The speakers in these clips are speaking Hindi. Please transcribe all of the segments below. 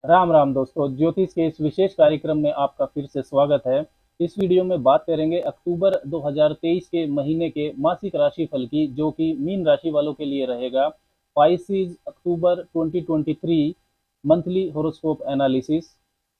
राम राम दोस्तों, ज्योतिष के इस विशेष कार्यक्रम में आपका फिर से स्वागत है। इस वीडियो में बात करेंगे अक्टूबर 2023 के महीने के मासिक राशिफल की, जो कि मीन राशि वालों के लिए रहेगा। पाइसिस अक्टूबर 2023 मंथली होरोस्कोप एनालिसिस।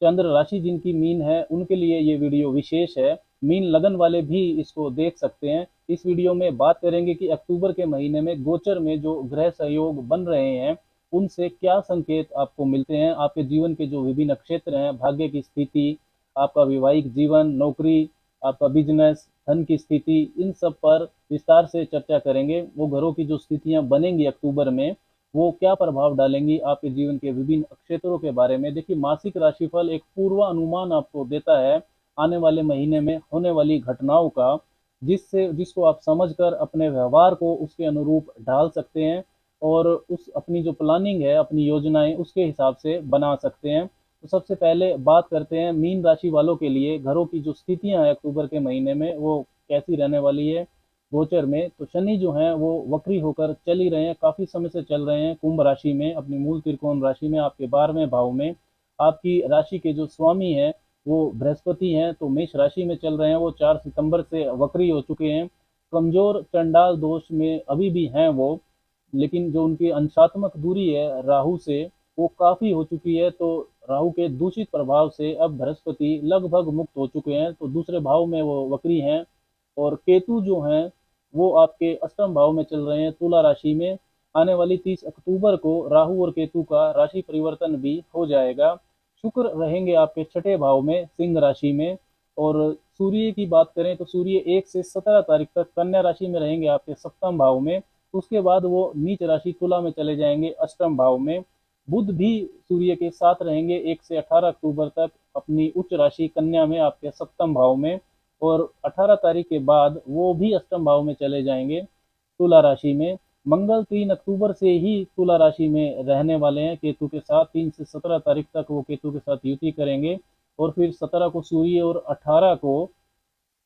चंद्र राशि जिनकी मीन है उनके लिए ये वीडियो विशेष है। मीन लगन वाले भी इसको देख सकते हैं। इस वीडियो में बात करेंगे कि अक्टूबर के महीने में गोचर में जो ग्रह सहयोग बन रहे हैं उनसे क्या संकेत आपको मिलते हैं। आपके जीवन के जो विभिन्न क्षेत्र हैं, भाग्य की स्थिति, आपका वैवाहिक जीवन, नौकरी, आपका बिजनेस, धन की स्थिति, इन सब पर विस्तार से चर्चा करेंगे। वो घरों की जो स्थितियां बनेंगी अक्टूबर में, वो क्या प्रभाव डालेंगी आपके जीवन के विभिन्न क्षेत्रों के बारे में। देखिए, मासिक राशिफल एक पूर्वानुमान आपको देता है आने वाले महीने में होने वाली घटनाओं का, जिसको आप समझकर अपने व्यवहार को उसके अनुरूप ढाल सकते हैं और उस अपनी जो प्लानिंग है, अपनी योजनाएं उसके हिसाब से बना सकते हैं। तो सबसे पहले बात करते हैं मीन राशि वालों के लिए घरों की जो स्थितियां हैं अक्टूबर के महीने में वो कैसी रहने वाली है। गोचर में तो शनि जो है वो वक्री होकर चल ही रहे हैं, काफी समय से चल रहे हैं कुंभ राशि में, अपनी मूल त्रिकोण राशि में, आपके 12वें भाव में। आपकी राशि के जो स्वामी है वो बृहस्पति हैं, तो मेष राशि में चल रहे हैं। वो 4 सितंबर से वक्री हो चुके हैं। कमजोर चंडाल दोष में अभी भी हैं वो, लेकिन जो उनकी अंशात्मक दूरी है राहु से वो काफी हो चुकी है। तो राहु के दूषित प्रभाव से अब बृहस्पति लगभग मुक्त हो चुके हैं, तो दूसरे भाव में वो वक्री हैं। और केतु जो हैं वो आपके अष्टम भाव में चल रहे हैं, तुला राशि में। आने वाली 30 अक्टूबर को राहु और केतु का राशि परिवर्तन भी हो जाएगा। शुक्र रहेंगे आपके छठे भाव में, सिंह राशि में। और सूर्य की बात करें तो सूर्य 1 से 17 तारीख तक कन्या राशि में रहेंगे, आपके सप्तम भाव में। उसके बाद वो नीच राशि तुला में चले जाएंगे, अष्टम भाव में। बुध भी सूर्य के साथ रहेंगे 1 से 18 अक्टूबर तक अपनी उच्च राशि कन्या में, आपके सप्तम भाव में। और 18 तारीख के बाद वो भी अष्टम भाव में चले जाएंगे, तुला राशि में। मंगल 3 अक्टूबर से ही तुला राशि में रहने वाले हैं केतु के साथ। 3 से 17 तारीख तक वो केतु के साथ युति करेंगे। और फिर 17 को सूर्य और 18 को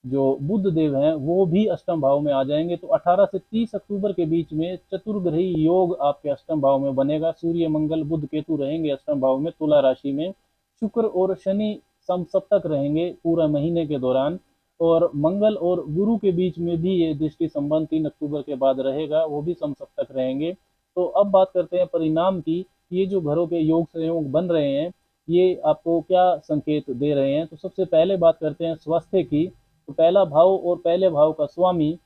जो बुध देव हैं वो भी अष्टम भाव में आ जाएंगे। तो 18 से 30 अक्टूबर के बीच में चतुर्ग्रही योग आपके अष्टम भाव में बनेगा। सूर्य मंगल बुध केतु रहेंगे अष्टम भाव में, तुला राशि में। शुक्र और शनि समसप्तक रहेंगे पूरा महीने के दौरान। और मंगल और गुरु के बीच में भी ये दृष्टि संबंध 3 अक्टूबर के बाद रहेगा, वो भी समसप्तक रहेंगे। तो अब बात करते हैं परिणाम की। ये जो घरों के योग संयोग बन रहे हैं ये आपको क्या संकेत दे रहे हैं। तो सबसे पहले बात करते हैं स्वास्थ्य की। तो पहला भाव और पहले भाव का स्वामी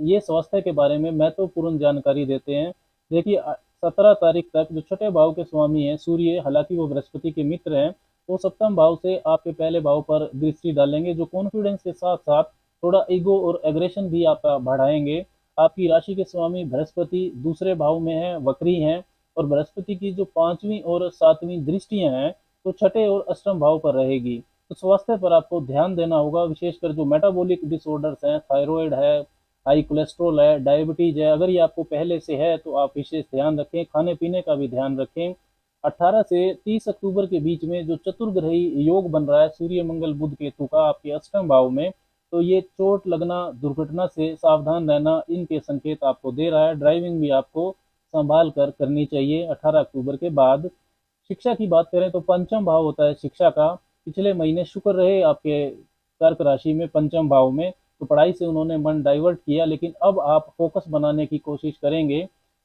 ये स्वास्थ्य के बारे में महत्वपूर्ण जानकारी देते हैं। देखिए, 17 तारीख तक जो छठे भाव के स्वामी हैं सूर्य, हालांकि वो बृहस्पति के मित्र हैं, तो सप्तम भाव से आपके पहले भाव पर दृष्टि डालेंगे, जो कॉन्फिडेंस के साथ साथ थोड़ा ईगो और एग्रेशन भी आपका बढ़ाएंगे। आपकी राशि के स्वामी बृहस्पति दूसरे भाव में है, वक्री हैं। और बृहस्पति की जो 5वीं और 7वीं दृष्टियां हैं तो छठे और अष्टम भाव पर रहेगी। तो स्वास्थ्य पर आपको ध्यान देना होगा, विशेषकर जो मेटाबॉलिक डिसऑर्डर्स हैं, थायराइड है, हाई कोलेस्ट्रॉल है, डायबिटीज है, अगर ये आपको पहले से है तो आप विशेष ध्यान रखें। खाने पीने का भी ध्यान रखें। 18 से 30 अक्टूबर के बीच में जो चतुर्ग्रही योग बन रहा है सूर्य मंगल बुध केतु का आपके अष्टम भाव में, तो ये चोट लगना, दुर्घटना से सावधान रहना, इनके संकेत आपको दे रहा है। ड्राइविंग भी आपको संभाल कर करनी चाहिए 18 अक्टूबर के बाद। शिक्षा की बात करें तो पंचम भाव होता है शिक्षा का। पिछले महीने शुक्र रहे आपके कर्क राशि में पंचम भाव में, तो पढ़ाई से उन्होंने मन डाइवर्ट किया, लेकिन अब आप फोकस बनाने की कोशिश करेंगे।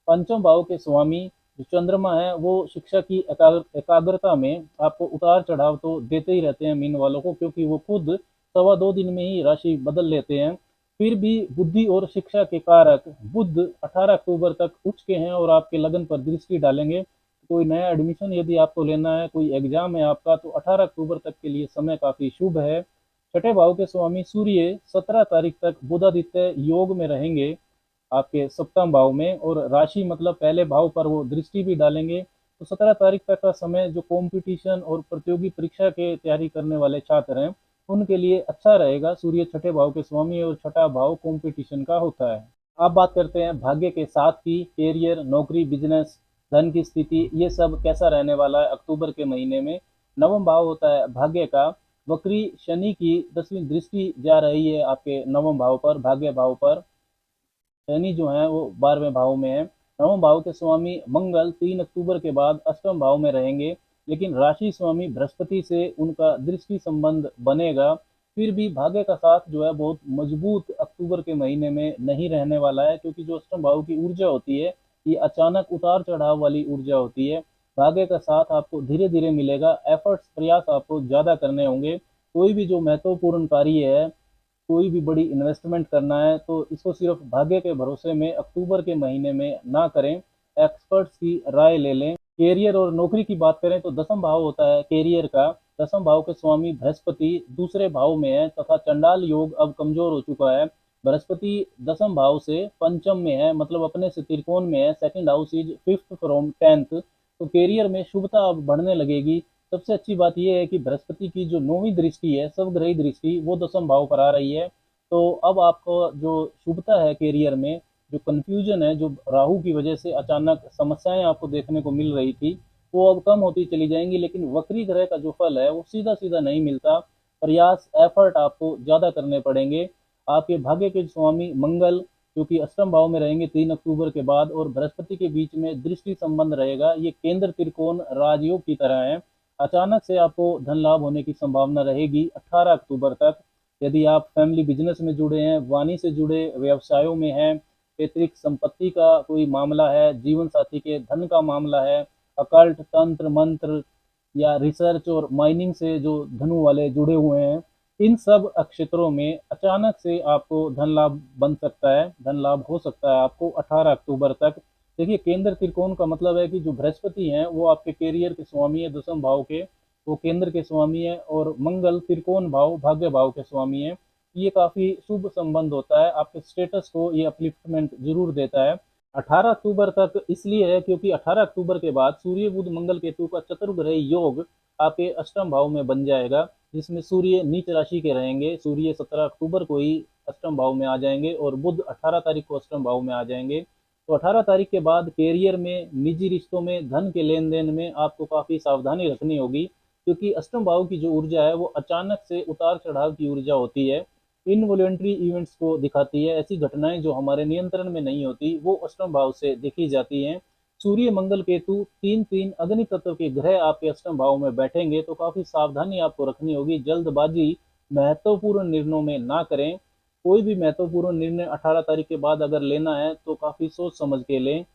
पंचम भाव के स्वामी जो चंद्रमा है वो शिक्षा की एकाग्रता में आपको उतार चढ़ाव तो देते ही रहते हैं मीन वालों को, क्योंकि वो खुद 2.25 दिन में ही राशि बदल लेते हैं। फिर भी बुद्धि और शिक्षा के कारक बुध 18 अक्टूबर तक उच्च के हैं और आपके लगन पर दृष्टि डालेंगे। कोई नया एडमिशन यदि आपको लेना है, कोई एग्जाम है आपका, तो 18 अक्टूबर तक के लिए समय काफी शुभ है। छठे भाव के स्वामी सूर्य 17 तारीख तक बुधादित्य योग में रहेंगे आपके सप्तम भाव में, और राशि मतलब पहले भाव पर वो दृष्टि भी डालेंगे। तो 17 तारीख तक का समय जो कंपटीशन और प्रतियोगी परीक्षा के तैयारी करने वाले छात्र हैं उनके लिए अच्छा रहेगा। सूर्य छठे भाव के स्वामी और छठा भाव कंपटीशन का होता है। अब बात करते हैं भाग्य के साथ की, कैरियर, नौकरी, बिजनेस, धन की स्थिति, ये सब कैसा रहने वाला है अक्टूबर के महीने में। नवम भाव होता है भाग्य का। वक्री शनि की 10वीं दृष्टि जा रही है आपके नवम भाव पर, भाग्य भाव पर। शनि जो है वो 12वें भाव में है। नवम भाव के स्वामी मंगल 3 अक्टूबर के बाद अष्टम भाव में रहेंगे। लेकिन राशि स्वामी बृहस्पति से उनका दृष्टि संबंध बनेगा। फिर भी भाग्य का साथ जो है बहुत मजबूत अक्टूबर के महीने में नहीं रहने वाला है, क्योंकि जो अष्टम भाव की ऊर्जा होती है ये अचानक उतार चढ़ाव वाली ऊर्जा होती है। भाग्य का साथ आपको धीरे धीरे मिलेगा, एफर्ट्स प्रयास आपको ज़्यादा करने होंगे। कोई भी जो महत्वपूर्ण कार्य है, कोई भी बड़ी इन्वेस्टमेंट करना है तो इसको सिर्फ भाग्य के भरोसे में अक्टूबर के महीने में ना करें, एक्सपर्ट्स की राय ले लें। कैरियर और नौकरी की बात करें तो दसम भाव होता है कैरियर का। दसम भाव के स्वामी बृहस्पति दूसरे भाव में है तथा चंडाल योग अब कमजोर हो चुका है। बृहस्पति दसम भाव से पंचम में है, मतलब अपने से त्रिकोण में है। Second house is fifth from tenth. तो कैरियर में शुभता अब बढ़ने लगेगी। सबसे अच्छी बात यह है कि बृहस्पति की जो नौवीं दृष्टि है, स्वग्रही दृष्टि, वो दसम भाव पर आ रही है। तो अब आपको जो शुभता है कैरियर में, जो कंफ्यूजन है, जो राहु की वजह से अचानक समस्याएं आपको देखने को मिल रही थी, वो अब कम होती चली जाएंगी। लेकिन वक्री ग्रह का जो फल है वो सीधा सीधा नहीं मिलता, प्रयास एफर्ट आपको ज़्यादा करने पड़ेंगे। आपके भाग्य के स्वामी मंगल, क्योंकि अष्टम भाव में रहेंगे 3 अक्टूबर के बाद, और बृहस्पति के बीच में दृष्टि संबंध रहेगा, ये केंद्र त्रिकोण राजयोग की तरह है। अचानक से आपको धन लाभ होने की संभावना रहेगी 18 अक्टूबर तक। यदि आप फैमिली बिजनेस में जुड़े हैं, वाणी से जुड़े व्यवसायों में हैं, पैतृक संपत्ति का कोई मामला है, जीवन साथी के धन का मामला है, अकल्ट तंत्र मंत्र या रिसर्च और माइनिंग से जो धनु वाले जुड़े हुए हैं, इन सब क्षेत्रों में अचानक से आपको धन लाभ बन सकता है, धन लाभ हो सकता है आपको 18 अक्टूबर तक। देखिए, केंद्र त्रिकोण का मतलब है कि जो बृहस्पति हैं वो आपके कैरियर के स्वामी है, दसम भाव के, वो केंद्र के स्वामी है, और मंगल त्रिकोण भाव भाग्य भाव के स्वामी है। ये काफी शुभ संबंध होता है, आपके स्टेटस को ये अपलिफ्टमेंट जरूर देता है। 18 अक्टूबर तक इसलिए है क्योंकि 18 अक्टूबर के बाद सूर्य बुध मंगल केतु का चतुर्ग्रह योग आपके अष्टम भाव में बन जाएगा, जिसमें सूर्य नीच राशि के रहेंगे। सूर्य 17 अक्टूबर को ही अष्टम भाव में आ जाएंगे और बुध 18 तारीख को अष्टम भाव में आ जाएंगे। तो 18 तारीख के बाद कैरियर में, निजी रिश्तों में, धन के लेन देन में आपको काफ़ी सावधानी रखनी होगी, क्योंकि अष्टम भाव की जो ऊर्जा है वो अचानक से उतार चढ़ाव की ऊर्जा होती है, इनवॉलेंट्री इवेंट्स को दिखाती है। ऐसी घटनाएं जो हमारे नियंत्रण में नहीं होती वो अष्टम भाव से देखी जाती हैं। सूर्य मंगल केतु तीन तीन अग्नि तत्व के ग्रह आपके अष्टम भाव में बैठेंगे, तो काफ़ी सावधानी आपको रखनी होगी। जल्दबाजी महत्वपूर्ण निर्णयों में ना करें। कोई भी महत्वपूर्ण निर्णय 18 तारीख के बाद अगर लेना है तो काफ़ी सोच समझ के लें।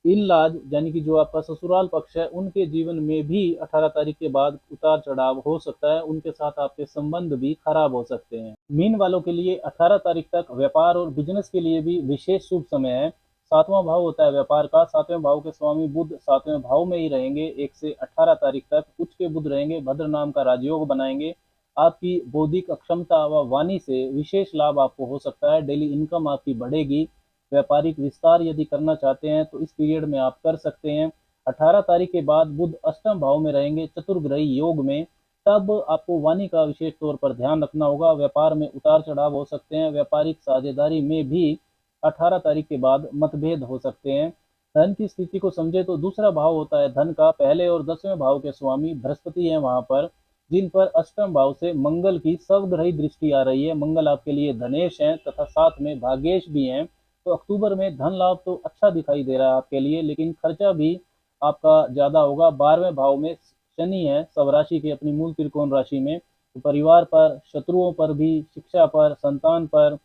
इन लाज यानी कि जो आपका ससुराल पक्ष है, उनके जीवन में भी 18 तारीख के बाद उतार चढ़ाव हो सकता है, उनके साथ आपके संबंध भी खराब हो सकते हैं। मीन वालों के लिए 18 तारीख तक व्यापार और बिजनेस के लिए भी विशेष शुभ समय है। सातवां भाव होता है व्यापार का। सातवें भाव के स्वामी बुध सातवें भाव में ही रहेंगे 1 से 18 तारीख तक। उच्च के बुध रहेंगे, भद्र नाम का राजयोग बनाएंगे। आपकी बौद्धिक अक्षमता व वाणी से विशेष लाभ आपको हो सकता है। डेली इनकम आपकी बढ़ेगी। व्यापारिक विस्तार यदि करना चाहते हैं तो इस पीरियड में आप कर सकते हैं। 18 तारीख के बाद बुध अष्टम भाव में रहेंगे चतुर्ग्रही योग में। तब आपको वाणी का विशेष तौर पर ध्यान रखना होगा। व्यापार में उतार चढ़ाव हो सकते हैं। व्यापारिक साझेदारी में भी 18 तारीख के बाद मतभेद हो सकते हैं। धन की स्थिति को समझे तो दूसरा भाव होता है धन का। पहले और 10वें भाव के स्वामी बृहस्पति हैं वहां पर, जिन पर अष्टम भाव से मंगल की स्वग्रही दृष्टि आ रही है। मंगल आपके लिए धनेश हैं तथा साथ में भाग्येश भी हैं। तो अक्टूबर में धन लाभ तो अच्छा दिखाई दे रहा है आपके लिए, लेकिन खर्चा भी आपका ज़्यादा होगा। 12वें भाव में शनि है, सब राशि के अपनी मूल त्रिकोण राशि में। तो परिवार पर, शत्रुओं पर भी, शिक्षा पर, संतान पर,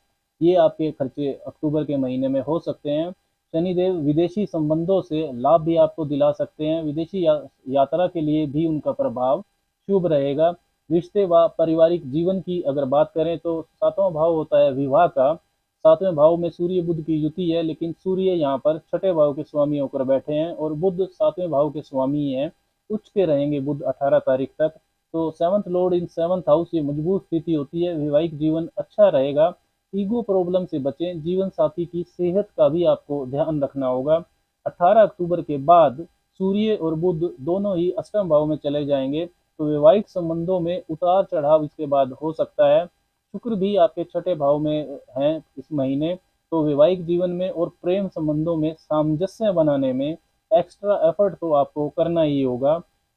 ये आपके खर्चे अक्टूबर के महीने में हो सकते हैं। शनिदेव विदेशी संबंधों से लाभ भी आपको दिला सकते हैं। विदेशी यात्रा के लिए भी उनका प्रभाव शुभ रहेगा। रिश्ते व पारिवारिक जीवन की अगर बात करें तो सातवां भाव होता है विवाह का। सातवें भाव में सूर्य बुध की युति है, लेकिन सूर्य यहाँ पर छठे भाव के स्वामी होकर बैठे हैं और बुध सातवें भाव के स्वामी हैं। उच्च के रहेंगे बुध 18 तारीख तक। तो सेवंथ लॉर्ड इन सेवंथ हाउस, ये मजबूत स्थिति होती है। वैवाहिक जीवन अच्छा रहेगा। ईगो प्रॉब्लम से बचें। जीवन साथी की सेहत का भी आपको ध्यान रखना होगा। 18 अक्टूबर के बाद सूर्य और बुध दोनों ही अष्टम भाव में चले जाएंगे, तो वैवाहिक संबंधों में उतार चढ़ाव इसके बाद हो सकता है। शुक्र भी आपके छठे भाव में हैं इस महीने, तो वैवाहिक जीवन में और प्रेम संबंधों में सामंजस्य बनाने में एक्स्ट्रा एफर्ट तो आपको करना ही होगा।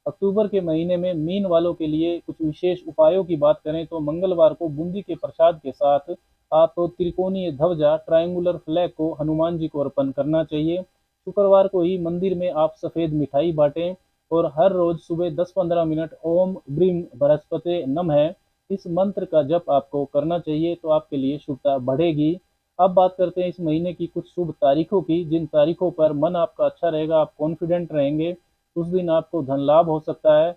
अक्टूबर के महीने में मीन वालों के लिए कुछ विशेष उपायों की बात करें तो मंगलवार को बूंदी के प्रसाद के साथ आप त्रिकोणीय ध्वजा, ट्रायंगुलर फ्लैग को हनुमान जी को अर्पण करना चाहिए। शुक्रवार को ही मंदिर में आप सफ़ेद मिठाई बांटें। और हर रोज सुबह 10-15 मिनट ओम ब्रीम बृहस्पति नमः इस मंत्र का जप आपको करना चाहिए, तो आपके लिए शुभता बढ़ेगी। अब बात करते हैं इस महीने की कुछ शुभ तारीखों की, जिन तारीखों पर मन आपका अच्छा रहेगा, आप कॉन्फिडेंट रहेंगे, उस दिन आपको धन लाभ हो सकता है।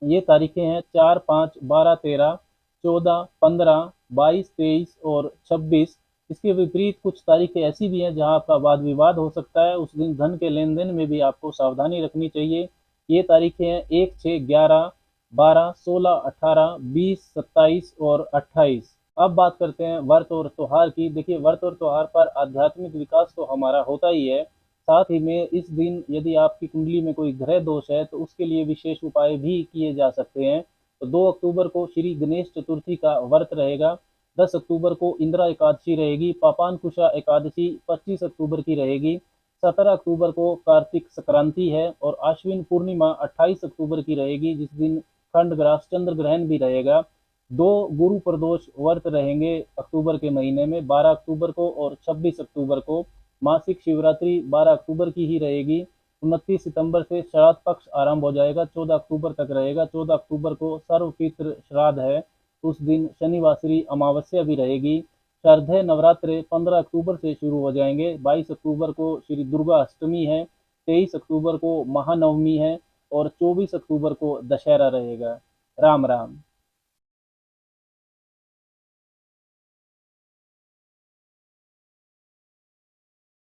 ये तारीखें हैं 4, 5, 12, 13, 14, 15, 22, 23 और 26। इसके विपरीत कुछ तारीखें ऐसी भी हैं जहां आपका वाद विवाद हो सकता है, उस दिन धन के लेन देन में भी आपको सावधानी रखनी चाहिए। ये तारीखें हैं 1, 6, 11, 12, 16, 18, 20, 27 और 28। अब बात करते हैं व्रत और त्योहार की। देखिए, व्रत और त्योहार पर आध्यात्मिक विकास तो हमारा होता ही है, साथ ही में इस दिन यदि आपकी कुंडली में कोई ग्रह दोष है तो उसके लिए विशेष उपाय भी किए जा सकते हैं। तो 2 अक्टूबर को श्री गणेश चतुर्थी का व्रत रहेगा। 10 अक्टूबर को इंदिरा एकादशी रहेगी। पापानकुशा एकादशी 25 अक्टूबर की रहेगी। 17 अक्टूबर को कार्तिक संक्रांति है और आश्विन पूर्णिमा 28 अक्टूबर की रहेगी, जिस दिन खंडग्रास चंद्र ग्रहण भी रहेगा। 2 गुरु प्रदोष व्रत रहेंगे अक्टूबर के महीने में, 12 अक्टूबर को और 26 अक्टूबर को। मासिक शिवरात्रि 12 अक्टूबर की ही रहेगी। 29 सितंबर से श्राद्ध पक्ष आरंभ हो जाएगा, 14 अक्टूबर तक रहेगा। 14 अक्टूबर को सर्वपितृ श्राद्ध है, उस दिन शनिवासरी अमावस्या भी रहेगी। शारदीय नवरात्र 15 अक्टूबर से शुरू हो जाएंगे। 22 अक्टूबर को श्री दुर्गा अष्टमी है, 23 अक्टूबर को महानवमी है और 24 अक्टूबर को दशहरा रहेगा। राम राम।